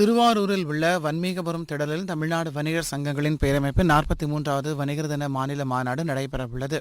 திருவாரூரில் உள்ள வன்மீகபுரம் திடலில் தமிழ்நாடு வணிகர் சங்கங்களின் பேரமைப்பு 43வது வணிகர் தின மாநில மாநாடு நடைபெறவுள்ளது.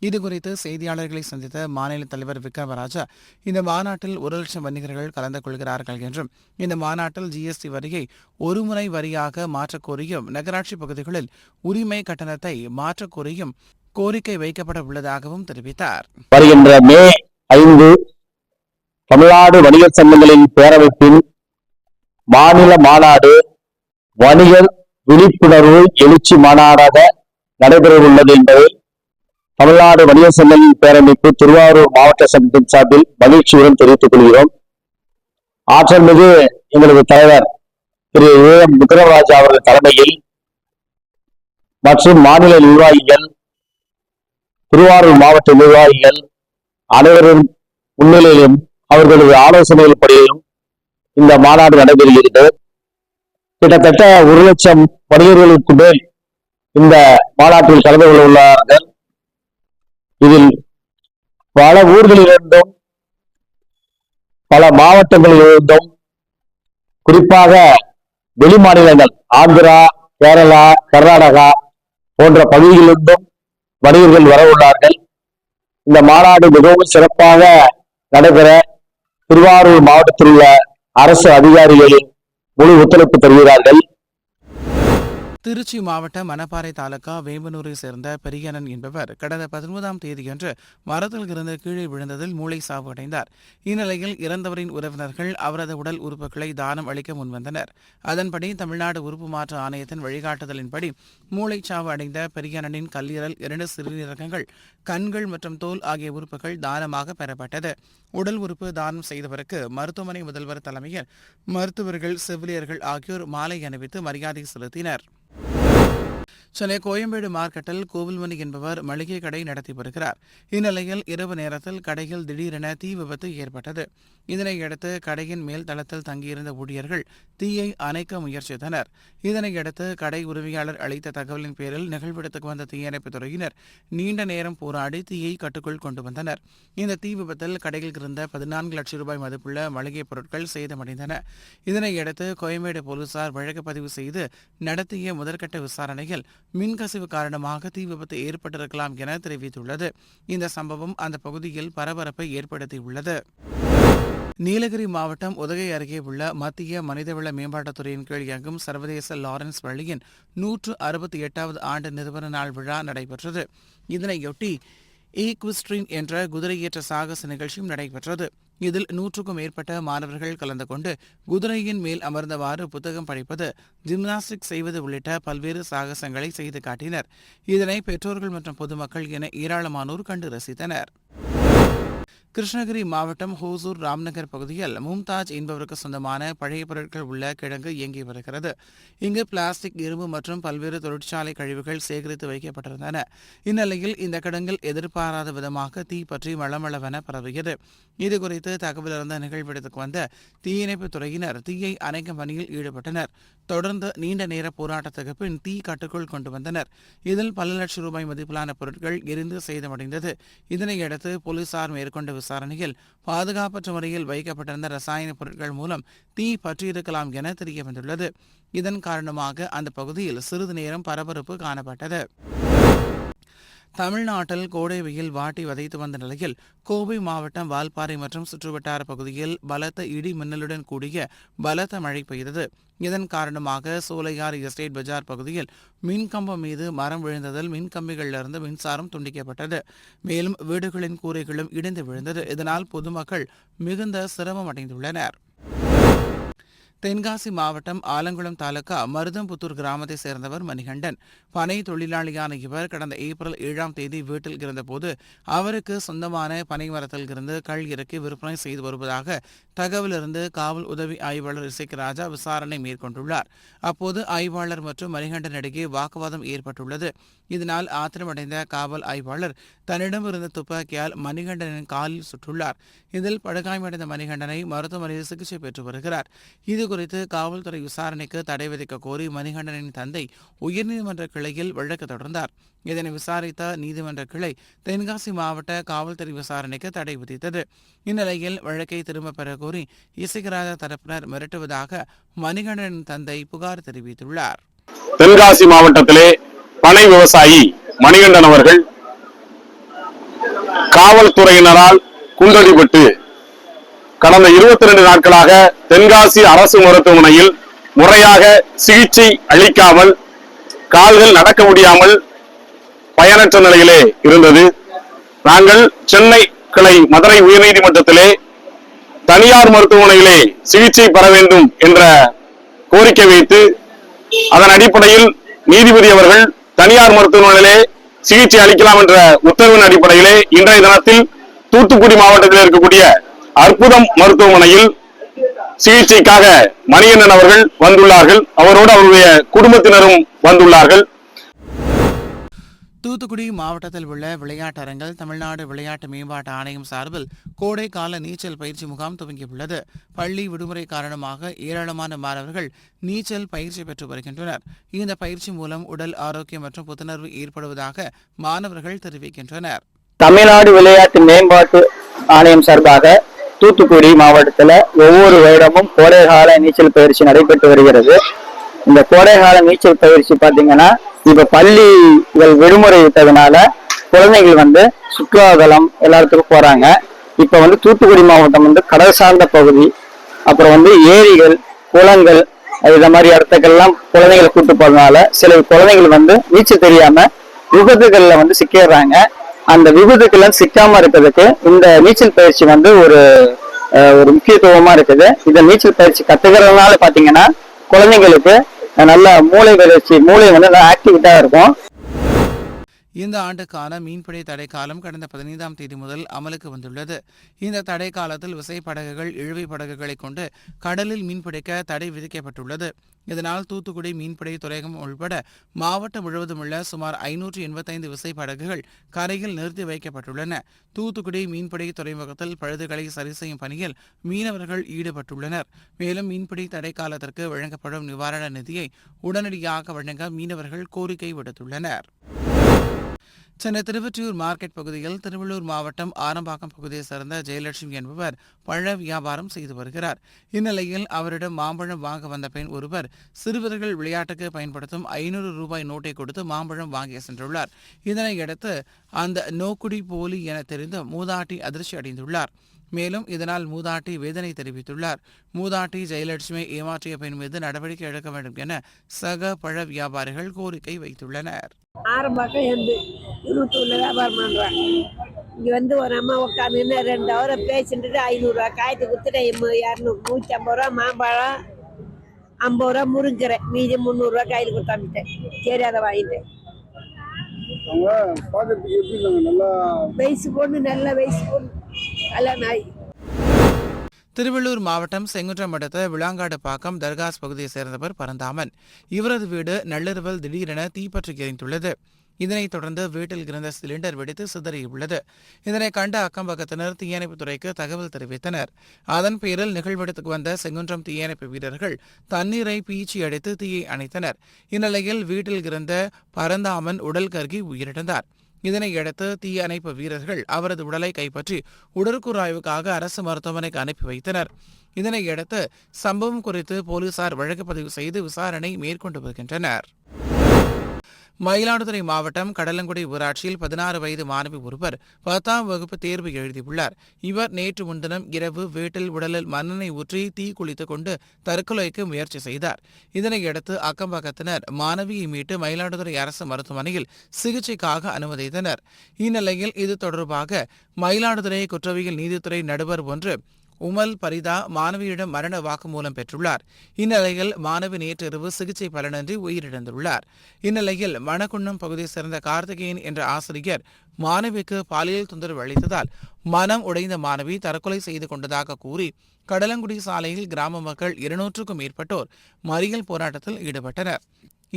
இதுகுறித்து செய்தியாளர்களை சந்தித்த மாநில தலைவர் விக்ரமராஜா, இந்த மாநாட்டில் 1,00,000 வணிகர்கள் கலந்து கொள்கிறார்கள் என்றும், இந்த மாநாட்டில் ஜிஎஸ்டி வரியை ஒருமுறை வரியாக மாற்றக்கோரியும், நகராட்சி பகுதிகளில் உரிமை கட்டணத்தை மாற்றக்கோரியும் கோரிக்கை வைக்கப்பட உள்ளதாகவும் தெரிவித்தார். வருகின்ற மே 5 தமிழ்நாடு வணிகர் சங்கங்களின் பேரமைப்பின் மாநில மாநாடு வணிகர் விழிப்புணர்வு எழுச்சி மாநாடாக நடைபெறவுள்ளது என்பதை தமிழ்நாடு வணிகர் சங்கங்களின் பேரமைப்பு திருவாரூர் மாவட்ட சங்கத்தின் சார்பில் மகிழ்ச்சியுடன் தெரிவித்துக் கொள்கிறோம். ஆற்றல் மிகு எங்களது தலைவர் திரு விக்ரமராஜா அவர்கள் தலைமையில் மற்றும் மாநில நிர்வாகிகள், திருவாரூர் மாவட்ட நிர்வாகிகள் அனைவரும் முன்னிலையிலும் அவர்களது ஆலோசனைகள் படியிலும் இந்த மாநாடு நடைபெறுகிறது. கிட்டத்தட்ட 1,00,000 வணிகர்களுக்கு மேல் இந்த மாநாட்டில் கலந்து கொள்ள உள்ளார்கள். இதில் பல ஊர்களிலிருந்தும் பல மாவட்டங்களிலிருந்தும் குறிப்பாக வெளி மாநிலங்கள் ஆந்திரா, கேரளா, கர்நாடகா போன்ற பகுதிகளிலிருந்தும் வணிகர்கள் வர உள்ளார்கள். இந்த மாநாடு மிகவும் சிறப்பாக நடைபெற திருவாரூர் மாவட்டத்தில் உள்ள அரசு அதிகாரிகளின் முழு ஒத்துழைப்பு தருகிறார்கள். திருச்சி மாவட்டம் மணப்பாறை தாலுகா வேம்பனூரை சேர்ந்த பெரியண்ணன் என்பவர் கடந்த 19ஆம் தேதியன்று மரத்தில் இருந்து கீழே விழுந்ததில் மூளை சாவு அடைந்தார். இந்நிலையில் இறந்தவரின் உறவினர்கள் அவரது உடல் உறுப்புகளை தானம் அளிக்க முன்வந்தனர். அதன்படி தமிழ்நாடு உறுப்பு மாற்று ஆணையத்தின் வழிகாட்டுதலின்படி மூளைச்சாவு அடைந்த பெரியண்ணனின் கல்லீரல், 2 சிறுநீரகங்கள், கண்கள் மற்றும் தோல் ஆகிய உறுப்புகள் தானமாக பெறப்பட்டது. உடல் உறுப்பு தானம் செய்தவருக்கு மருத்துவமனை முதல்வர் தலைமையில் மருத்துவர்கள், செவிலியர்கள் ஆகியோர் மாலை அணிவித்து மரியாதை செலுத்தினர். சென்னை கோயம்பேடு மார்க்கெட்டில் கோவில்மணி என்பவர் மளிகை கடை நடத்தி வருகிறார். இந்நிலையில் இரவு நேரத்தில் கடையில் திடீரென தீ விபத்து ஏற்பட்டது. இதனையடுத்து கடையின் மேல் தளத்தில் தங்கியிருந்த ஊழியர்கள் தீயை அணைக்க முயற்சித்தனர். இதனையடுத்து கடை உரிமையாளர் அளித்த தகவலின் பேரில் நிகழ்விடத்துக்கு வந்த தீயணைப்புத் துறையினர் நீண்ட நேரம் போராடி தீயை கட்டுக்குள் கொண்டு வந்தனர். இந்த தீ விபத்தில் கடையில் இருந்த 14 லட்சம் ரூபாய் மதிப்புள்ள மளிகைப் பொருட்கள் சேதமடைந்தன. இதனையடுத்து கோயம்பேடு போலீசார் வழக்கு பதிவு செய்து நடத்திய முதற்கட்ட விசாரணையில் மின்கசிவு காரணமாக தீ விபத்து ஏற்பட்டிருக்கலாம் என தெரிவித்துள்ளது. இந்த சம்பவம் அந்த பகுதியில் பரபரப்பை ஏற்படுத்தியுள்ளது. நீலகிரி மாவட்டம் உதகை அருகே உள்ள மத்திய மனிதவள மேம்பாட்டுத்துறையின் கீழ் இயங்கும் சர்வதேச லாரன்ஸ் பள்ளியின் 168வது ஆண்டு நிறுவன நாள் விழா நடைபெற்றது. இதனையொட்டி ஈக்விஸ்ட்ரின் என்ற குதிரையேற்ற சாகச நிகழ்ச்சியும் நடைபெற்றது. இதில் 100க்கும் மேற்பட்ட மாணவர்கள் கலந்து கொண்டு குதிரையின் மேல் அமர்ந்தவாறு புத்தகம் படிப்பது, ஜிம்னாஸ்டிக் செய்வது உள்ளிட்ட பல்வேறு சாகசங்களை செய்து காட்டினர். இதனை பெற்றோர்கள் மற்றும் பொதுமக்கள் என ஏராளமானோர் கண்டு ரசித்தனர். கிருஷ்ணகிரி மாவட்டம் ஹோசூர் ராம்நகர் பகுதியில் மும்தாஜ் என்பவருக்கு சொந்தமான பழைய பொருட்கள் உள்ள கிடங்கு இயங்கி வருகிறது. இங்கு பிளாஸ்டிக், இரும்பு மற்றும் பல்வேறு தொழிற்சாலை கழிவுகள் சேகரித்து வைக்கப்பட்டிருந்தன. இந்நிலையில் இந்த கிடங்கில் எதிர்பாராத விதமாக தீ பற்றி மளமளவென பரவியது. இதுகுறித்து தகவல் இருந்த நிகழ்விடத்துக்கு வந்த தீயணைப்புத் துறையினர் தீயை அணைக்கும் பணியில் ஈடுபட்டனர். தொடர்ந்து நீண்ட நேர போராட்டத்துக்கு பின் தீ கட்டுக்குள் கொண்டு வந்தனர். இதில் பல லட்சம் ரூபாய் மதிப்பிலான பொருட்கள் எரிந்து சேதமடைந்தது. இதனையடுத்து போலீசார் மேற்கொண்ட விசாரணையில் பாதுகாப்பற்ற முறையில் வைக்கப்பட்டிருந்த ரசாயன பொருட்கள் மூலம் தீ பற்றியிருக்கலாம் என தெரியவந்துள்ளது. இதன் காரணமாக அந்த பகுதியில் சிறிது நேரம் பரபரப்பு காணப்பட்டது. தமிழ்நாட்டில் கோடை வெயில் வாட்டி வதைத்து வந்த நிலையில் கோவை மாவட்டம் வால்பாறை மற்றும் சுற்றுவட்டார பகுதியில் பலத்த இடி மின்னலுடன் கூடிய பலத்த மழை பெய்தது. இதன் காரணமாக சோலையார் எஸ்டேட் பஜார் பகுதியில் மின்கம்பம் மீது மரம் விழுந்ததில் மின்கம்பிகளிலிருந்து மின்சாரம் துண்டிக்கப்பட்டது. மேலும் வீடுகளின் கூரைகளும் இடிந்து விழுந்தது. இதனால் பொதுமக்கள் மிகுந்த சிரமம் அடைந்துள்ளனர். தென்காசி மாவட்டம் ஆலங்குளம் தாலுகா மருதம்புத்தூர் கிராமத்தைச் சேர்ந்தவர் மணிகண்டன். பனை தொழிலாளியான இவர் கடந்த ஏப்ரல் 7ஆம் தேதி வீட்டில் இருந்தபோது அவருக்கு சொந்தமான பனை மரத்தில் இருந்து கள் இறக்கி விற்பனை செய்து வருவதாக தகவல் இருந்து காவல் உதவி ஆய்வாளர் இசைக்கராஜா விசாரணை மேற்கொண்டுள்ளார். அப்போது ஆய்வாளர் மற்றும் மணிகண்டன் இடையே வாக்குவாதம் ஏற்பட்டுள்ளது. இதனால் ஆத்திரமடைந்த காவல் ஆய்வாளர் தன்னிடமிருந்த துப்பாக்கியால் மணிகண்டனின் காலில் சுட்டுள்ளார். இதில் படுகாயமடைந்த மணிகண்டனை மருத்துவமனையில் சிகிச்சை பெற்று வருகிறார். இது இதுகுறித்து காவல்துறை விசாரணைக்கு தடை விதிக்க கோரி மணிகண்டனின் தந்தை உயர்நீதிமன்ற கிளையில் வழக்கு தொடர்ந்தார். இதனை விசாரித்த நீதிமன்ற கிளை தென்காசி மாவட்ட காவல்துறை விசாரணைக்கு தடை விதித்தது. இந்நிலையில் வழக்கை திரும்பப் பெற கோரி இசைக்கராத தரப்பினர் மிரட்டுவதாக மணிகண்டனின் தந்தை புகார் தெரிவித்துள்ளார். தென்காசி மாவட்டத்திலே பனை விவசாயி மணிகண்டன் அவர்கள் காவல்துறையினரால் குண்டடிபட்டு கடந்த 22 நாட்களாக தென்காசி அரசு மருத்துவமனையில் முறையாக சிகிச்சை அளிக்காமல் கால்கள் நடக்க முடியாமல் பயனற்ற நிலையிலே இருந்தது. நாங்கள் சென்னை கிளை மதுரை உயர்நீதிமன்றத்திலே தனியார் மருத்துவமனையிலே சிகிச்சை பெற வேண்டும் என்ற கோரிக்கை வைத்து அதன் அடிப்படையில் நீதிபதி அவர்கள் தனியார் மருத்துவமனையிலே சிகிச்சை அளிக்கலாம் என்ற உத்தரவின் அடிப்படையிலே இன்றைய தினத்தில் தூத்துக்குடி மாவட்டத்தில் இருக்கக்கூடிய அற்புதம் மருத்துவமனையில் சிகிச்சைக்காக மணிகண்டன் அவர்கள் வந்துள்ளார்கள். அவரோடு அவருடைய குடும்பத்தினரும் வந்துள்ளார்கள். தூத்துக்குடி மாவட்டத்தில் உள்ள விளையாட்டரங்கில் தமிழ்நாடு விளையாட்டு மேம்பாட்டு ஆணையம் சார்பில் கோடை கால நீச்சல் பயிற்சி முகாம் துவங்கியுள்ளது. பள்ளி விடுமுறை காரணமாக ஏராளமான மாணவர்கள் நீச்சல் பயிற்சி பெற்று வருகின்றனர். இந்த பயிற்சி மூலம் உடல் ஆரோக்கியம் மற்றும் புத்துணர்வு ஏற்படுவதாக மாணவர்கள் தெரிவிக்கின்றனர். தமிழ்நாடு விளையாட்டு மேம்பாட்டு ஆணையம் சார்பாக தூத்துக்குடி மாவட்டத்தில் ஒவ்வொரு வருடமும் கோடைகால நீச்சல் பயிற்சி நடைபெற்று வருகிறது. இந்த கோடைகால நீச்சல் பயிற்சி பார்த்தீங்கன்னா இப்ப பள்ளிகள் விடுமுறை விட்டதுனால குழந்தைகள் சுற்றுலாதலம் எல்லாத்துக்கும் போறாங்க. இப்ப தூத்துக்குடி மாவட்டம் கடல் சார்ந்த பகுதி, அப்புறம் ஏரிகள், குளங்கள், இந்த மாதிரி இடத்துக்கெல்லாம் குழந்தைகளை கூட்டு போறதுனால சில குழந்தைகள் நீச்சல் தெரியாம விபத்துகள்ல சிக்கிடுறாங்க. அந்த விபத்துக்கெல்லாம் சிக்காம இருக்கிறதுக்கு இந்த நீச்சல் பயிற்சி ஒரு முக்கியத்துவமா இருக்குது. இந்த நீச்சல் பயிற்சி கத்துக்கிறதுனால பாத்தீங்கன்னா குழந்தைங்களுக்கு நல்ல மூளை வளர்ச்சி, மூளை நல்லா ஆக்டிவிட்டா இருக்கும். இந்த ஆண்டுக்கான மீன்பிடி தடைக்காலம் கடந்த 15ஆம் தேதி முதல் அமலுக்கு வந்துள்ளது. இந்த தடை காலத்தில் விசைப்படகுகள், இழுவை படகுகளை கொண்டு கடலில் மீன்பிடிக்க தடை விதிக்கப்பட்டுள்ளது. இதனால் தூத்துக்குடி மீன்பிடி துறைமுகம் உள்பட மாவட்டம் முழுவதும் உள்ள சுமார் 585 விசைப்படகுகள் கரையில் நிறுத்தி வைக்கப்பட்டுள்ளன. தூத்துக்குடி மீன்பிடி துறைமுகத்தில் பழுதுகளை சரி செய்யும் பணியில் மீனவர்கள் ஈடுபட்டுள்ளனர். மேலும் மீன்பிடி தடை காலத்திற்கு வழங்கப்படும் நிவாரண நிதியை உடனடியாக வழங்க மீனவர்கள் கோரிக்கை விடுத்துள்ளனர். சென்னை திருவொற்றியூர் மார்க்கெட் பகுதியில் திருவள்ளூர் மாவட்டம் ஆரம்பாக்கம் பகுதியைச் சேர்ந்த ஜெயலட்சுமி என்பவர் பழ வியாபாரம் செய்து வருகிறார். இந்நிலையில் அவரிடம் மாம்பழம் வாங்க வந்த பெண் ஒருவர் சிறுவர்கள் விளையாட்டுக்கு பயன்படுத்தும் 500 ரூபாய் நோட்டை கொடுத்து மாம்பழம் வாங்கி சென்றுள்ளார். இதனையடுத்து அந்த நோக்குடி போலி என தெரிந்து மூதாட்டி அதிர்ச்சி அடைந்துள்ளார். மேலும் இதனால் மூதாட்டி வேதனை தெரிவித்துள்ளார். மூதாட்டி ஜெயலட்சுமி ஏமாற்றிய பெண் மீது நடவடிக்கை எடுக்க வேண்டும் என சக பழ வியாபாரிகள் கோரிக்கை வைத்துள்ளனர். ஆரம்பாக்கம் இருந்து 22 வியாபாரம் பண்றாங்க. இங்க ஒரு அம்மா உட்காந்து 2 ஹவர் பேசிட்டு 500 ரூபா காயத்து கொடுத்துட்டு 150 ரூபா மாம்பழம், 50 ரூபா முருங்கரை, மீதி 300 ரூபா கையில் கொடுத்தாமிட்டேன். சரி, அதை வாங்கிட்டேன். வயசு பொண்ணு, நல்ல வயசு பொண்ணு, நல்ல நாய். திருவள்ளூர் மாவட்டம் செங்குன்றம் அடுத்த விளாங்காடுபாக்கம் தர்காஸ் பகுதியைச் சேர்ந்தவர் பரந்தாமன். இவரது வீடு நள்ளிரவில் திடீரென தீப்பற்றி எரிந்துள்ளது. இதனைத் தொடர்ந்து வீட்டில் இருந்த சிலிண்டர் வெடித்து சிதறியுள்ளது. இதனை கண்ட அக்கம்பக்கத்தினர் தீயணைப்புத்துறைக்கு தகவல் தெரிவித்தனர். அதன் பேரில் நிகழ்விடத்துக்கு வந்த செங்குன்றம் தீயணைப்பு வீரர்கள் தண்ணீரை பீச்சி அடித்து தீயை அணைத்தனர். இந்நிலையில் வீட்டில் இருந்த பரந்தாமன் உடல் கருகி உயிரிழந்தார். இதனையடுத்து தீயணைப்பு வீரர்கள் அவரது உடலை கைப்பற்றி உடற்கூறாய்வுக்காக அரசு மருத்துவமனைக்கு அனுப்பி வைத்தனர். இதனையடுத்து சம்பவம் குறித்து போலீசார் வழக்கு பதிவு செய்து விசாரணை மேற்கொண்டு வருகின்றனர். மயிலாடுதுறை மாவட்டம் கடலங்குடி ஊராட்சியில் 16 வயது மாணவி ஒருவர் 10ஆம் வகுப்பு தேர்வு எழுதியுள்ளார். இவர் நேற்று முன்தினம் இரவு வீட்டில் உடலில் மண்ணெண்ணெய் ஊற்றி தீ குளித்துக் கொண்டு தற்கொலைக்கு முயற்சி செய்தார். இதனையடுத்து அக்கம்பக்கத்தினர் மாணவியை மீட்டு மயிலாடுதுறை அரசு மருத்துவமனையில் சிகிச்சைக்காக அனுமதித்தனர். இந்நிலையில் இது தொடர்பாக மயிலாடுதுறை குற்றவியல் நீதித்துறை நடுவர் ஒன்று உமல் பரிதா மாணவியிடம் மரண வாக்குமூலம் பெற்றுள்ளார். இந்நிலையில் மாணவி நேற்றிரவு சிகிச்சை பலனின்றி உயிரிழந்துள்ளார். இந்நிலையில் மணக்குன்னம் பகுதியைச் சேர்ந்த கார்த்திகேயன் என்ற ஆசிரியர் மாணவிக்கு பாலியல் தொந்தரவு அளித்ததால் மனம் உடைந்த மாணவி தற்கொலை செய்து கொண்டதாக கூறி கடலங்குடி சாலையில் கிராம மக்கள் 200க்கும் மேற்பட்டோர் மறியல் போராட்டத்தில் ஈடுபட்டனர்.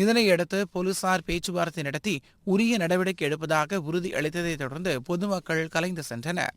இதனையடுத்து போலீசார் பேச்சுவார்த்தை நடத்தி உரிய நடவடிக்கை எடுப்பதாக உறுதி அளித்ததைத் தொடர்ந்து பொதுமக்கள் கலைந்து சென்றனர்.